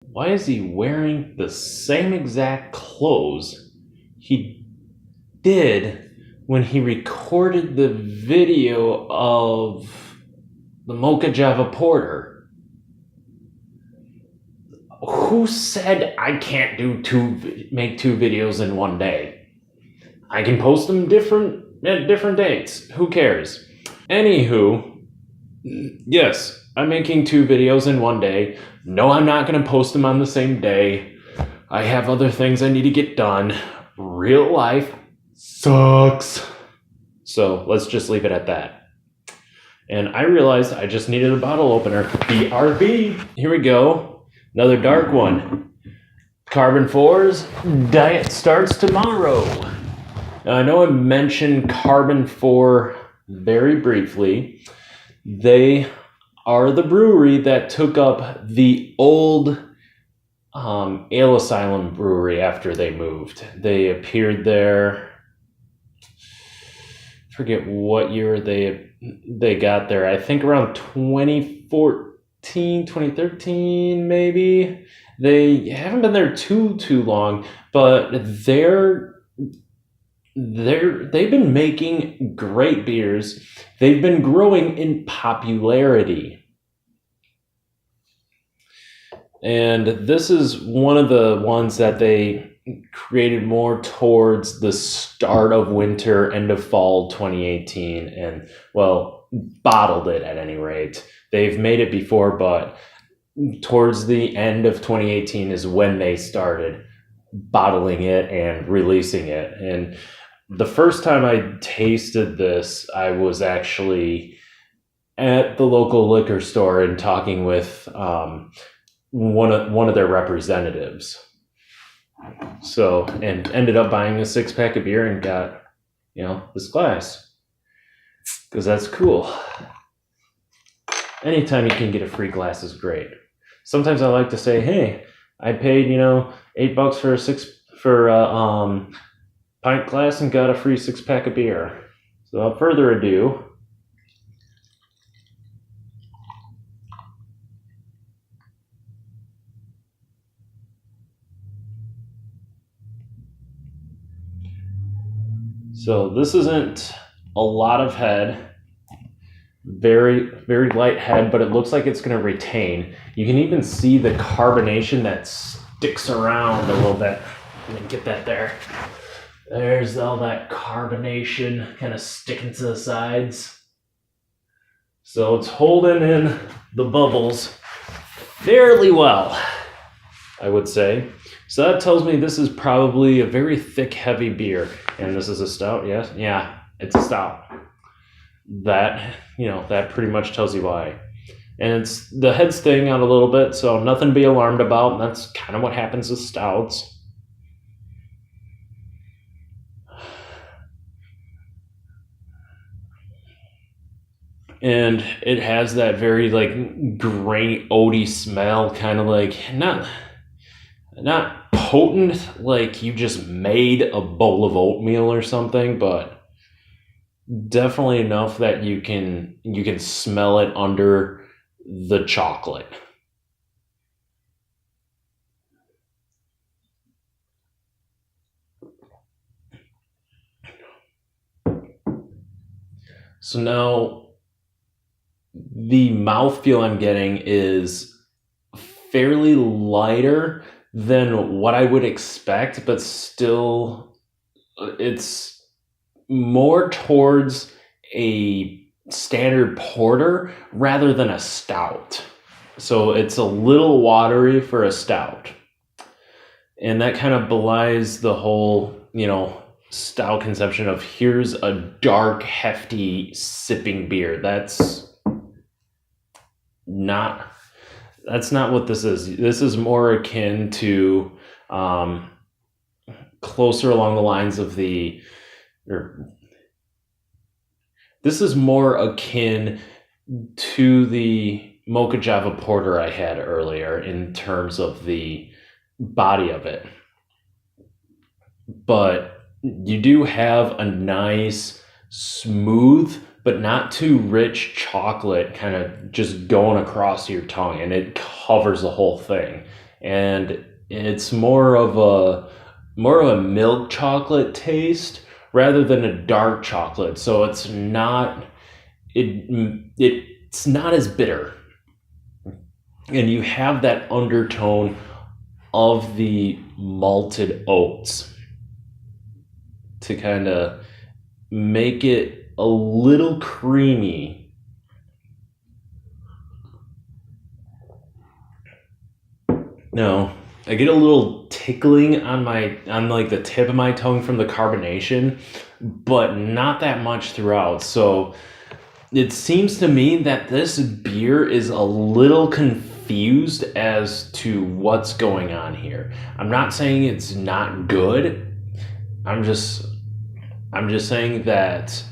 Why is he wearing the same exact clothes he did when he recorded the video of the Mocha Java Porter? Who said I can't make two videos in one day? I can post them at different dates. Who cares? Anywho, yes, I'm making two videos in one day. No, I'm not going to post them on the same day. I have other things I need to get done. Real life sucks. So let's just leave it at that. And I realized I just needed a bottle opener. BRB. Here we go. Another dark one. Karben4's diet starts tomorrow. Now, I know I mentioned Karben4 very briefly. They are the brewery that took up the old Ale Asylum brewery after they moved. They appeared there. I forget what year they got there. I think around 2014, 2013 maybe. They haven't been there too long, but they've been making great beers. They've been growing in popularity. And this is one of the ones that they created more towards the start of winter, end of fall 2018, and, well, bottled it at any rate. They've made it before, but towards the end of 2018 is when they started bottling it and releasing it. And the first time I tasted this, I was actually at the local liquor store and talking with one of their representatives. So, and ended up buying a 6-pack of beer and got, this glass. Because that's cool. Anytime you can get a free glass is great. Sometimes I like to say, hey, I paid, $8 for a pint glass and got a free 6-pack of beer. So without further ado, so this isn't a lot of head, very, very light head, but it looks like it's going to retain. You can even see the carbonation that sticks around a little bit. Let me get that there. There's all that carbonation kind of sticking to the sides. So it's holding in the bubbles fairly well, I would say. So that tells me this is probably a very thick, heavy beer. And this is a stout, yes? Yeah, it's a stout. That, that pretty much tells you why. And the head's staying out a little bit, so nothing to be alarmed about. And that's kind of what happens with stouts. And it has that very grainy, oaty smell, kind of not potent, like you just made a bowl of oatmeal or something, but definitely enough that you can smell it under the chocolate. So now the mouthfeel I'm getting is fairly lighter than what I would expect, but still it's more towards a standard porter rather than a stout. So it's a little watery for a stout. And that kind of belies the whole, stout conception of here's a dark, hefty sipping beer. That's not what this is. This is more akin to closer along the lines of this is more akin to the Mocha Java Porter I had earlier in terms of the body of it. But you do have a nice, smooth, but not too rich chocolate kind of just going across your tongue, and it covers the whole thing. and it's more of a milk chocolate taste rather than a dark chocolate. So it's not it's not as bitter, and you have that undertone of the malted oats to kind of make it a little creamy. Now, I get a little tickling on like the tip of my tongue from the carbonation, but not that much throughout. So it seems to me that this beer is a little confused as to what's going on here. I'm not saying it's not good. I'm just saying that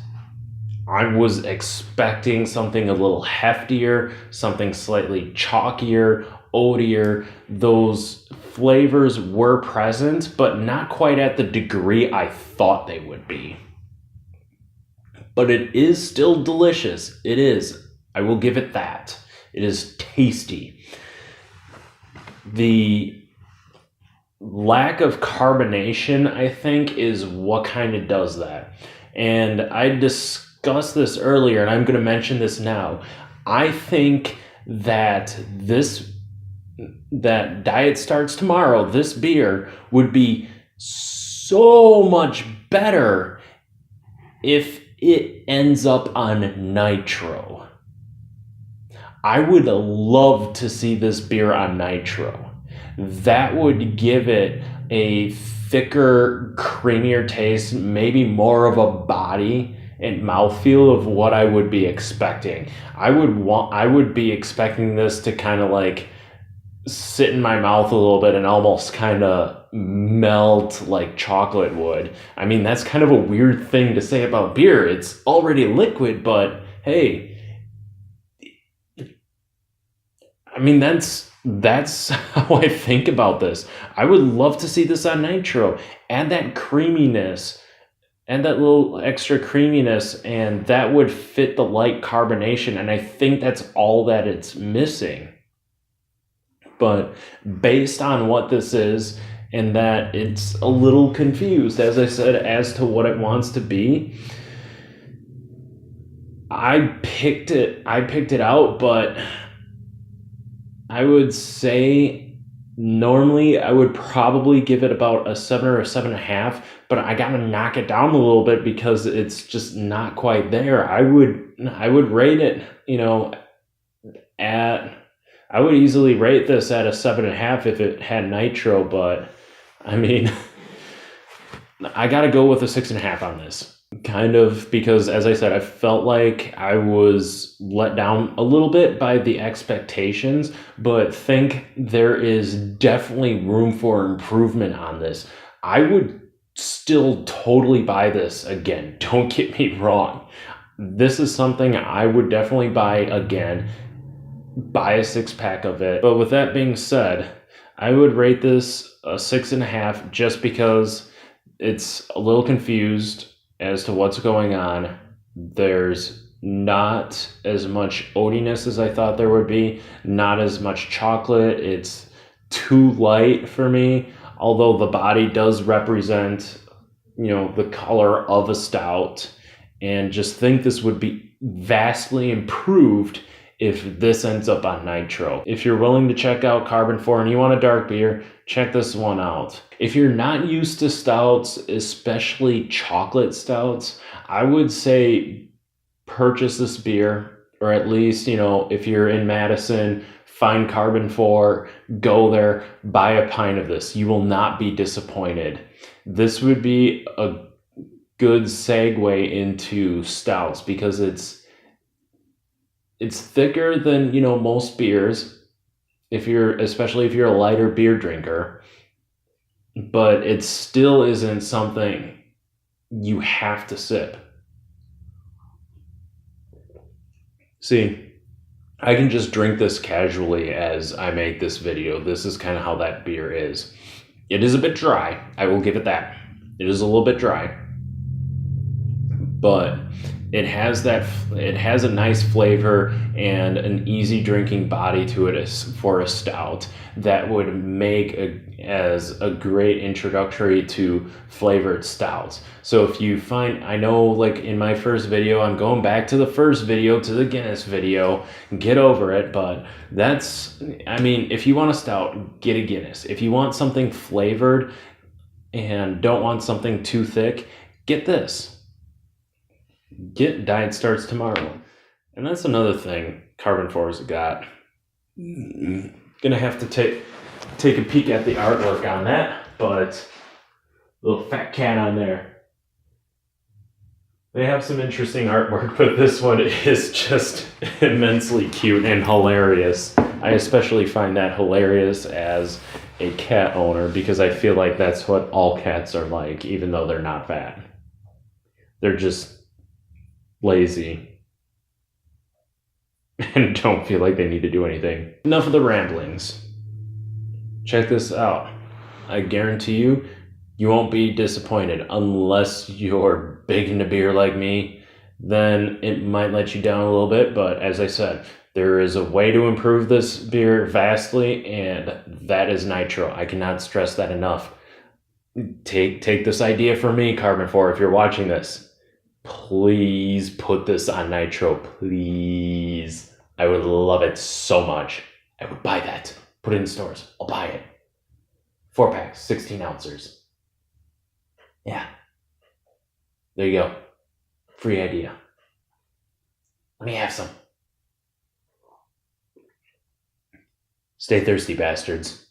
I was expecting something a little heftier, something slightly chalkier, oatier. Those flavors were present, but not quite at the degree I thought they would be. But it is still delicious. It is. I will give it that. It is tasty. The lack of carbonation, I think, is what kind of does that. And I discussed this earlier, and I'm going to mention this now. I think that that Diet Starts Tomorrow, this beer, would be so much better if it ends up on nitro. I would love to see this beer on nitro. That would give it a thicker, creamier taste, maybe more of a body and mouthfeel of what I would be expecting. I would be expecting this to kind of like sit in my mouth a little bit and almost kind of melt like chocolate would. I mean, that's kind of a weird thing to say about beer. It's already liquid, but hey, I mean, that's how I think about this. I would love to see this on nitro. Add that creaminess and that little extra creaminess, and that would fit the light carbonation, and I think that's all that it's missing. But based on what this is, and that it's a little confused, as I said, as to what it wants to be, I picked it out, but I would say normally I would probably give it about a 7 or a 7.5, but I gotta knock it down a little bit because it's just not quite there. I would rate it, I would easily rate this at a 7.5 if it had nitro, but I mean, I gotta go with a 6.5 on this. Kind of because, as I said, I felt like I was let down a little bit by the expectations, but think there is definitely room for improvement on this. I would still totally buy this again. Don't get me wrong. This is something I would definitely buy again. Buy a 6-pack of it. But with that being said, I would rate this a 6.5 just because it's a little confused as to what's going on. There's not as much oatiness as I thought there would be, not as much chocolate. It's too light for me, although the body does represent, the color of a stout, and just think this would be vastly improved if this ends up on nitro. If you're willing to check out Karben4 and you want a dark beer, check this one out. If you're not used to stouts, especially chocolate stouts, I would say purchase this beer, or at least, if you're in Madison, find Karben4, go there, buy a pint of this. You will not be disappointed. This would be a good segue into stouts because it's thicker than, most beers, especially if you're a lighter beer drinker, but it still isn't something you have to sip. See, I can just drink this casually as I make this video. This is kind of how that beer is. It is a bit dry. I will give it that. It is a little bit dry, but It has a nice flavor and an easy drinking body to it for a stout that would make as a great introductory to flavored stouts. So if you find, I know like in my first video, I'm going back to the first video, to the Guinness video, get over it, but if you want a stout, get a Guinness. If you want something flavored and don't want something too thick, get this. Get Diet Starts Tomorrow. And that's another thing Karben4's got. Gonna have to take a peek at the artwork on that, but little fat cat on there. They have some interesting artwork, but this one is just immensely cute and hilarious. I especially find that hilarious as a cat owner because I feel like that's what all cats are like, even though they're not fat. They're just lazy and don't feel like they need to do anything. Enough of the ramblings. Check this out. I guarantee you won't be disappointed unless you're big into beer like me. Then it might let you down a little bit, but as I said, there is a way to improve this beer vastly, and that is nitro. I cannot stress that enough. Take this idea from me, Karben4, if you're watching this. Please put this on nitro, please. I would love it so much. I would buy that. Put it in stores. I'll buy it. 4-pack, 16 ounces. Yeah. There you go. Free idea. Let me have some. Stay thirsty, bastards.